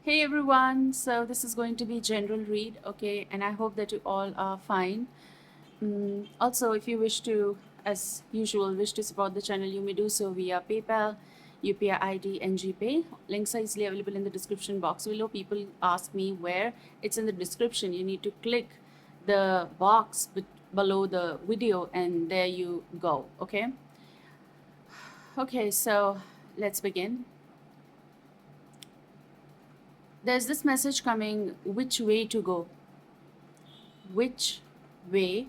Hey everyone, so this is going to be general read, okay, and I hope that you all are fine. Also, if you wish to, as usual, wish to support the channel, you may do so via PayPal, UPI ID, and GPay. Links are easily available in the description box below. People ask me where. It's in the description. You need to click the box below the video, and there you go, okay? Okay, so let's begin. There's this message coming, which way to go? Which way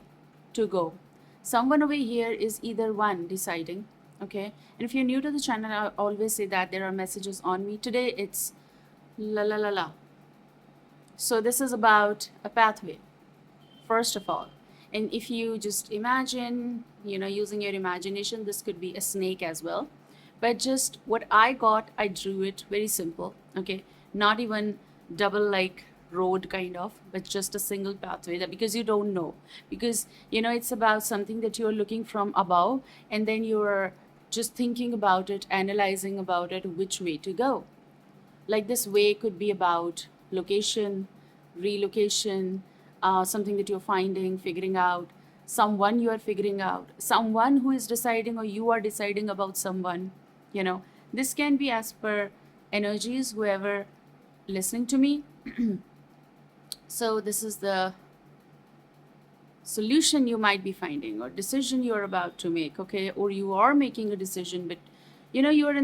to go? Someone over here is either one deciding, okay? And if you're new to the channel, I always say that there are messages on me. Today it's la la la la. So this is about a pathway, first of all. And if you just imagine, using your imagination, this could be a snake as well. But just what I got, I drew it very simple, okay? Not even double like road kind of, but just a single pathway, that because you don't know. Because, it's about something that you're looking from above, and then you're just thinking about it, analyzing about it, which way to go. Like this way could be about location, relocation, something that you're finding, figuring out, someone you are figuring out, someone who is deciding, or you are deciding about someone. This can be as per energies, whoever listening to me. So this is the solution you might be finding, or decision you're about to make, okay? Or you are making a decision, but you're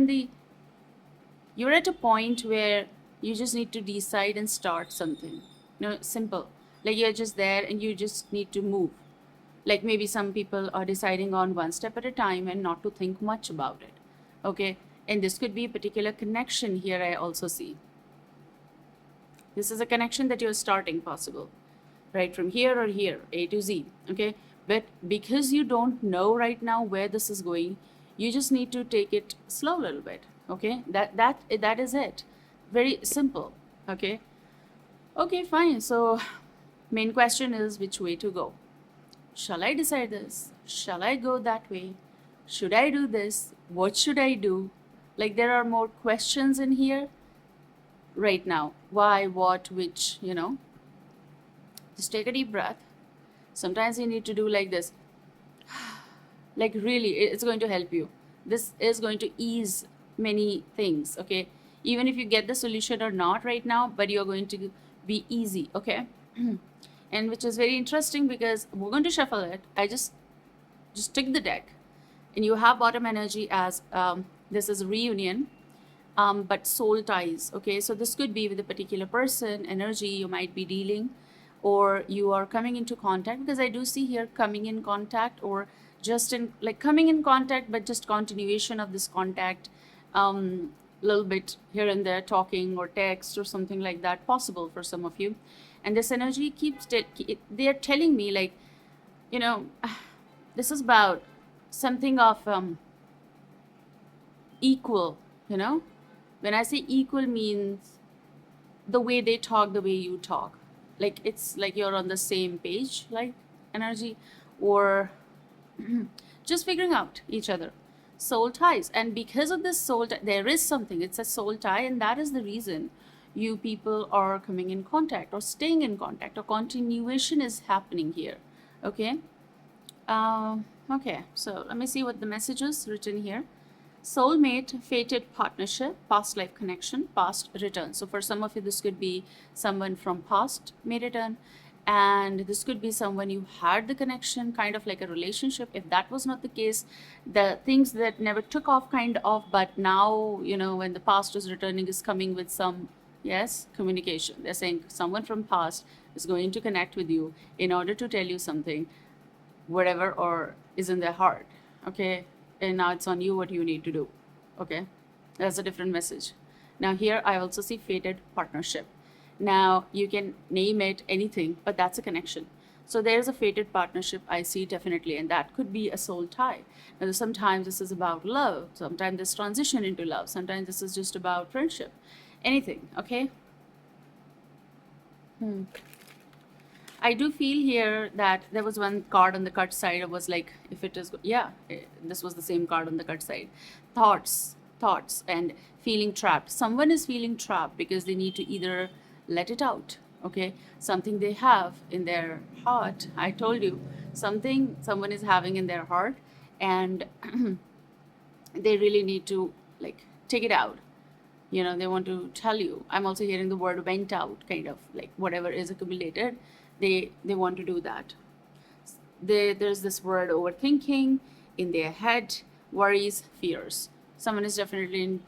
at a point where you just need to decide and start something. Simple. Like you're just there and you just need to move. Like maybe some people are deciding on one step at a time and not to think much about it. Okay. And this could be a particular connection here, I also see. This is a connection that you're starting, possible, right? From here or here, A to Z. Okay. But because you don't know right now where this is going, you just need to take it slow a little bit. Okay. That is it. Very simple. Okay. Okay, fine. So main question is, which way to go? Shall I decide this? Shall I go that way? Should I do this? What should I do? Like there are more questions in here right now. Why, what, which, Just take a deep breath. Sometimes you need to do like this. Like really, it's going to help you. This is going to ease many things, okay? Even if you get the solution or not right now, but you're going to be easy, okay? And which is very interesting because we're going to shuffle it. I just took the deck, and you have bottom energy as this is reunion, but soul ties, okay? So this could be with a particular person, energy you might be dealing, or you are coming into contact, because I do see here coming in contact, or just in like coming in contact, but just continuation of this contact, little bit here and there, talking or text or something like that, possible for some of you. And this energy keeps they're telling me like, you know this is about something of equal. When I say equal, means the way they talk, the way you talk, like it's like you're on the same page, like energy, or just figuring out each other. Soul ties. And because of this there is something, it's a soul tie, and that is the reason you people are coming in contact or staying in contact, or continuation is happening here. Okay. Okay, so let me see what the message is written here. Soulmate, fated partnership, past life connection, past return. So for some of you, this could be someone from past may return, and this could be someone you had the connection, kind of like a relationship. If that was not the case, the things that never took off, kind of, but now, when the past is returning, is coming with some, yes, communication. They're saying someone from past is going to connect with you in order to tell you something, whatever or is in their heart. Okay. And now it's on you what you need to do. Okay. That's a different message. Now here I also see fated partnership. Now you can name it anything, but that's a connection. So there's a fated partnership I see, definitely, and that could be a soul tie. Now sometimes this is about love, sometimes this transition into love, sometimes this is just about friendship, anything. Okay. I do feel here that there was one card on the cut side. It was like, if it is, yeah, this was the same card on the cut side. Thoughts. thoughts and feeling trapped. Someone is feeling trapped because they need to either let it out, okay? Something they have in their heart. I told you, something someone is having in their heart, and they really need to like take it out. They want to tell you. I'm also hearing the word went out, kind of like whatever is accumulated, they want to do that. There's this word overthinking in their head, worries, fears. Someone is definitely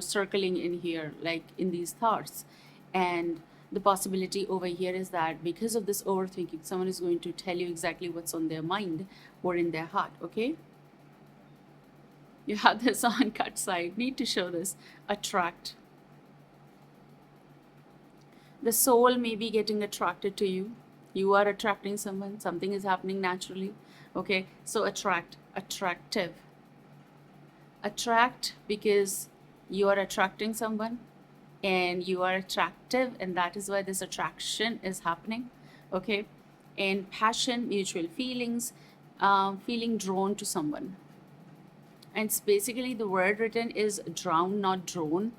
circling in here, like in these thoughts. And the possibility over here is that because of this overthinking, someone is going to tell you exactly what's on their mind or in their heart, okay? You have this on cut side. Need to show this. Attract. The soul may be getting attracted to you. You are attracting someone. Something is happening naturally. Okay, so attract. Attractive. Attract because you are attracting someone and you are attractive, and that is why this attraction is happening. Okay, and passion, mutual feelings, feeling drawn to someone. And it's basically the word written is drown, not drawn,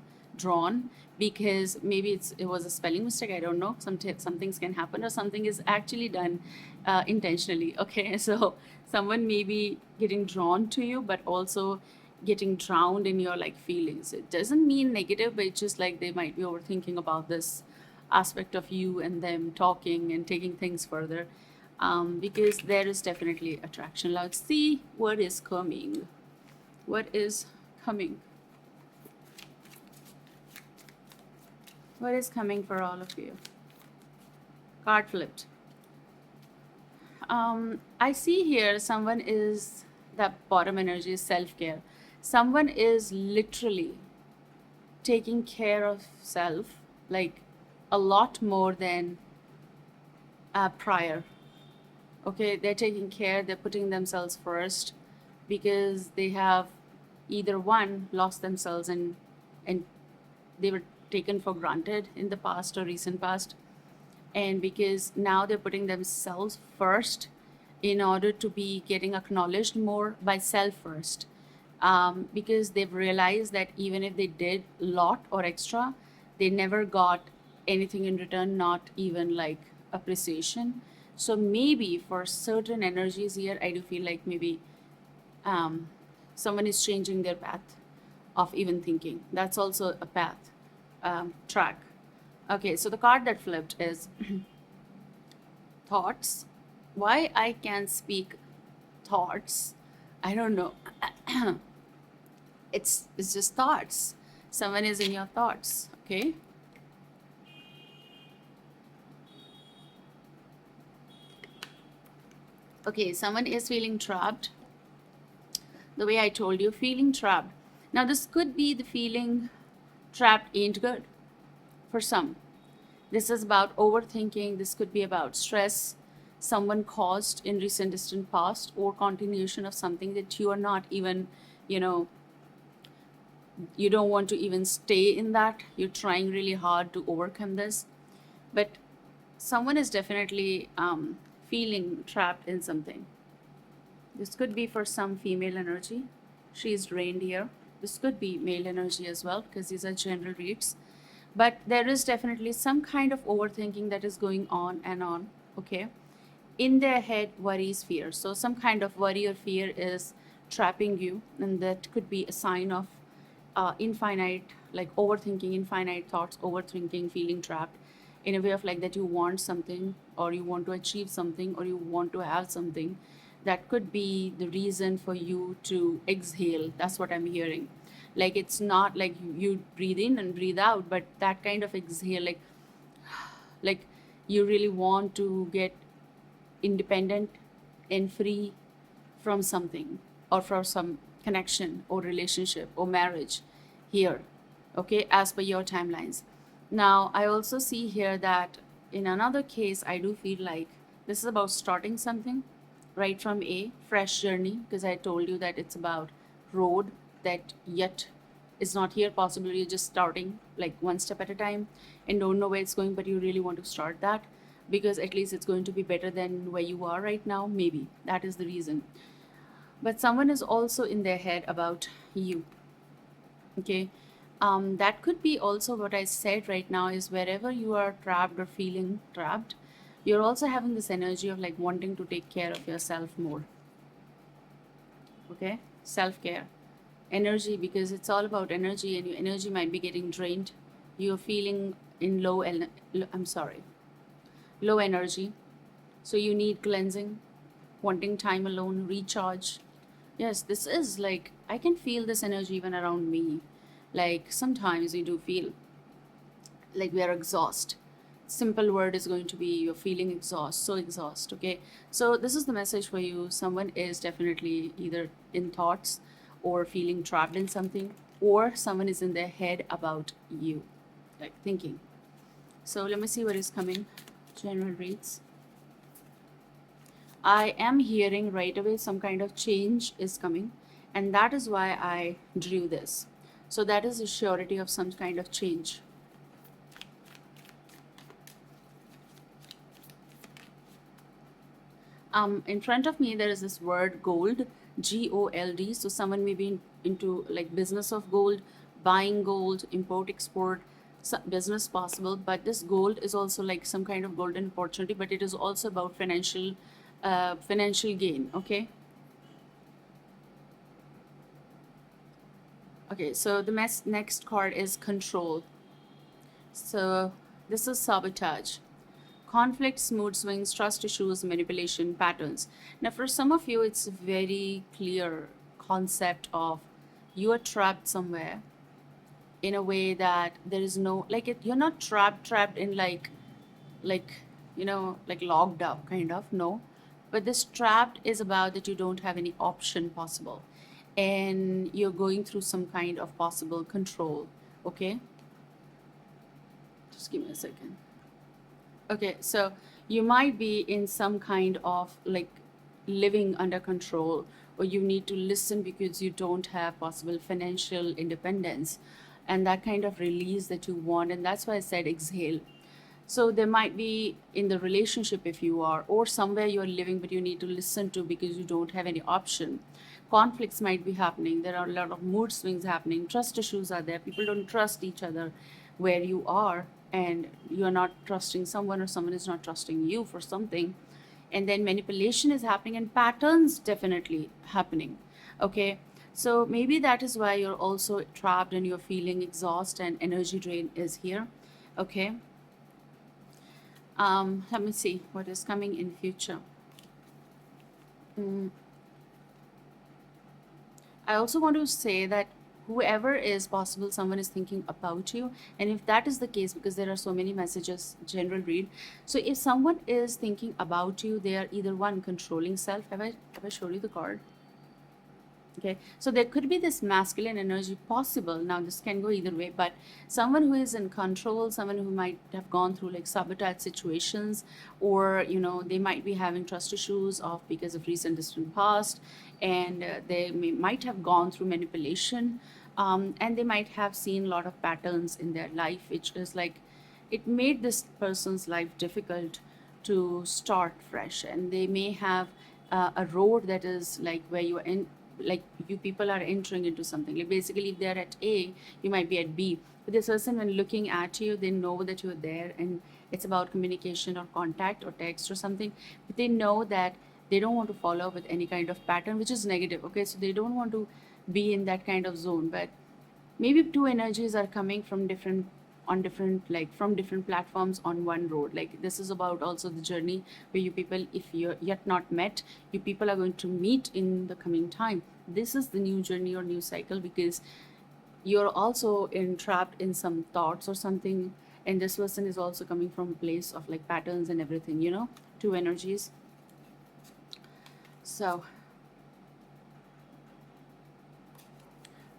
because maybe it was a spelling mistake. I don't know. Some things can happen, or something is actually done intentionally. Okay, so someone may be getting drawn to you, but also getting drowned in your like feelings. It doesn't mean negative, but it's just like they might be overthinking about this aspect of you and them talking and taking things further, because there is definitely attraction. Let's see what is coming. What is coming? What is coming for all of you? Card flipped. I see here someone is, that bottom energy is self-care. Someone is literally taking care of self, like a lot more than prior. Okay, they're taking care, they're putting themselves first, because they have either one lost themselves and they were taken for granted in the past or recent past, and because now they're putting themselves first in order to be getting acknowledged more by self first, because they've realized that even if they did a lot or extra, they never got anything in return, not even like appreciation. So maybe for certain energies here, I do feel like maybe someone is changing their path of even thinking. That's also a path, track. Okay, so the card that flipped is thoughts. Why I can't speak thoughts, I don't know. It's just thoughts. Someone is in your thoughts, okay? Okay, someone is feeling trapped. The way I told you, feeling trapped. Now, this could be the feeling trapped ain't good for some. This is about overthinking. This could be about stress someone caused in recent distant past, or continuation of something that you are not even, you know, you don't want to even stay in that. You're trying really hard to overcome this. But someone is definitely feeling trapped in something. This could be for some female energy. She is drained here. This could be male energy as well, because these are general reads. But there is definitely some kind of overthinking that is going on and on, okay? In their head, worries, fear. So some kind of worry or fear is trapping you, and that could be a sign of infinite, like overthinking, infinite thoughts, overthinking, feeling trapped in a way of like that you want something, or you want to achieve something, or you want to have something. That could be the reason for you to exhale. That's what I'm hearing. Like it's not like you breathe in and breathe out, but that kind of exhale, like you really want to get independent and free from something, or from some connection or relationship or marriage here, okay, as per your timelines. Now, I also see here that in another case, I do feel like this is about starting something right from a fresh journey, because I told you that it's about road that yet is not here. Possibly you're just starting like one step at a time and don't know where it's going, but you really want to start that because at least it's going to be better than where you are right now. Maybe that is the reason. But someone is also in their head about you. Okay. That could be also what I said right now is wherever you are trapped or feeling trapped, you're also having this energy of like wanting to take care of yourself more. Okay. Self care, energy, because it's all about energy and your energy might be getting drained. You're feeling in I'm sorry, low energy. So you need cleansing, wanting time alone, recharge. Yes, this is like, I can feel this energy even around me. Like sometimes we do feel like we are exhausted. Simple word is going to be you're feeling exhaust, so exhaust. Okay, so this is the message for you. Someone is definitely either in thoughts or feeling trapped in something, or someone is in their head about you, like thinking. So let me see what is coming. General reads. I am hearing right away some kind of change is coming, and that is why I drew this. So that is a surety of some kind of change. In front of me there is this word gold, Gold. So someone may be into like business of gold, buying gold, import export, business possible. But this gold is also like some kind of golden opportunity, but it is also about financial gain. Okay. Okay, so the next card is control. So this is sabotage. Conflicts, mood swings, trust issues, manipulation, patterns. Now, for some of you, it's a very clear concept of you are trapped somewhere in a way that there is no like it. You're not trapped in like like locked up kind of, no, but this trapped is about that you don't have any option possible, and you're going through some kind of possible control. Okay, just give me a second. Okay, so you might be in some kind of like living under control, or you need to listen because you don't have possible financial independence and that kind of release that you want. And that's why I said exhale. So there might be in the relationship if you are, or somewhere you're living, but you need to listen to because you don't have any option. Conflicts might be happening. There are a lot of mood swings happening. Trust issues are there. People don't trust each other where you are, and you're not trusting someone, or someone is not trusting you for something. And then manipulation is happening, and patterns definitely happening. Okay. So maybe that is why you're also trapped and you're feeling exhaust and energy drain is here. Okay. Let me see what is coming in future. Mm, I also want to say that whoever is possible, someone is thinking about you. And if that is the case, because there are so many messages, general read. So if someone is thinking about you, they are either one controlling self. Have I showed you the card? Okay, so there could be this masculine energy possible. Now, this can go either way, but someone who is in control, someone who might have gone through like sabotage situations, or they might be having trust issues of because of recent distant past, and might have gone through manipulation, and they might have seen a lot of patterns in their life, which is like it made this person's life difficult to start fresh, and they may have a road that is like where you are in, like you people are entering into something, like basically if they're at A, you might be at B, but this person when looking at you, they know that you're there, and it's about communication or contact or text or something, but they know that they don't want to follow with any kind of pattern which is negative. Okay, so they don't want to be in that kind of zone, but maybe two energies are coming from different, on different, like from different platforms on one road. Like this is about also the journey where you people, if you're yet not met, you people are going to meet in the coming time. This is the new journey or new cycle, because you're also entrapped in some thoughts or something, and this person is also coming from a place of like patterns and everything, two energies. So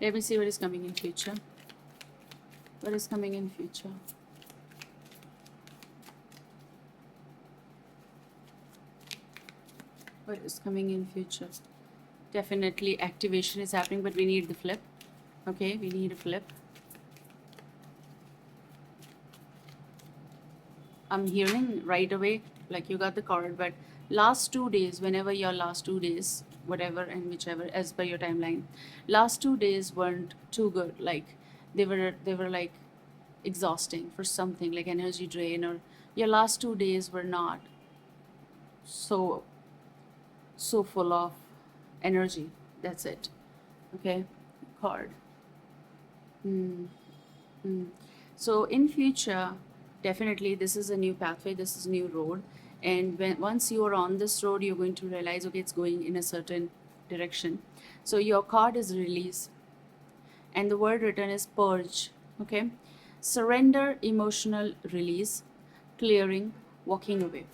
let me see what is coming in future. What is coming in future? What is coming in future? Definitely activation is happening, but we need the flip. Okay, we need a flip. I'm hearing right away, like you got the card, but last 2 days, whenever your last 2 days, whatever and whichever as per your timeline. Last 2 days weren't too good. Like they were like exhausting for something like energy drain, or your last 2 days were not so so full of energy. That's it. Okay, card. Hmm. Hmm. So in future, definitely this is a new pathway, this is a new road. And once you are on this road, you're going to realize, okay, it's going in a certain direction. So your card is release, and the word written is purge. Okay, surrender, emotional release, clearing, walking away.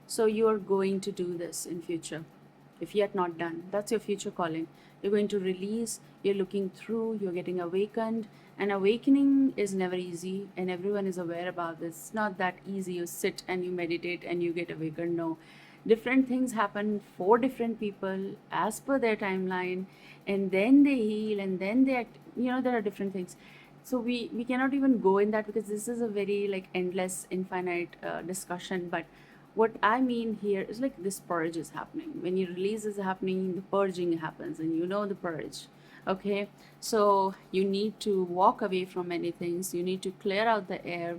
So you are going to do this in future. If yet not done, that's your future calling. You're going to release, you're looking through, you're getting awakened. And awakening is never easy, and everyone is aware about this. It's not that easy. You sit and you meditate and you get awakened. No. Different things happen for different people as per their timeline, and then they heal, and then they act. There are different things. So we cannot even go in that, because this is a very like endless infinite discussion. But what I mean here is like this purge is happening. When your release is happening, the purging happens, and the purge. Okay, so you need to walk away from many things. You need to clear out the air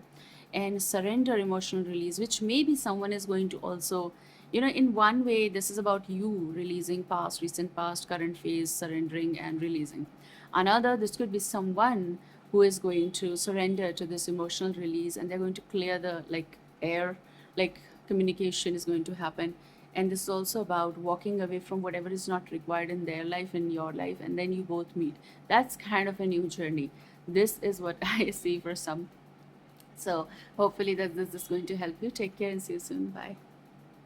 and surrender, emotional release, which maybe someone is going to also, in one way, this is about you releasing past, recent past, current phase, surrendering and releasing. Another, this could be someone who is going to surrender to this emotional release, and they're going to clear the like air, like communication is going to happen. And this is also about walking away from whatever is not required in their life, in your life, and then you both meet. That's kind of a new journey. This is what I see for some. So hopefully that this is going to help you. Take care and see you soon. Bye.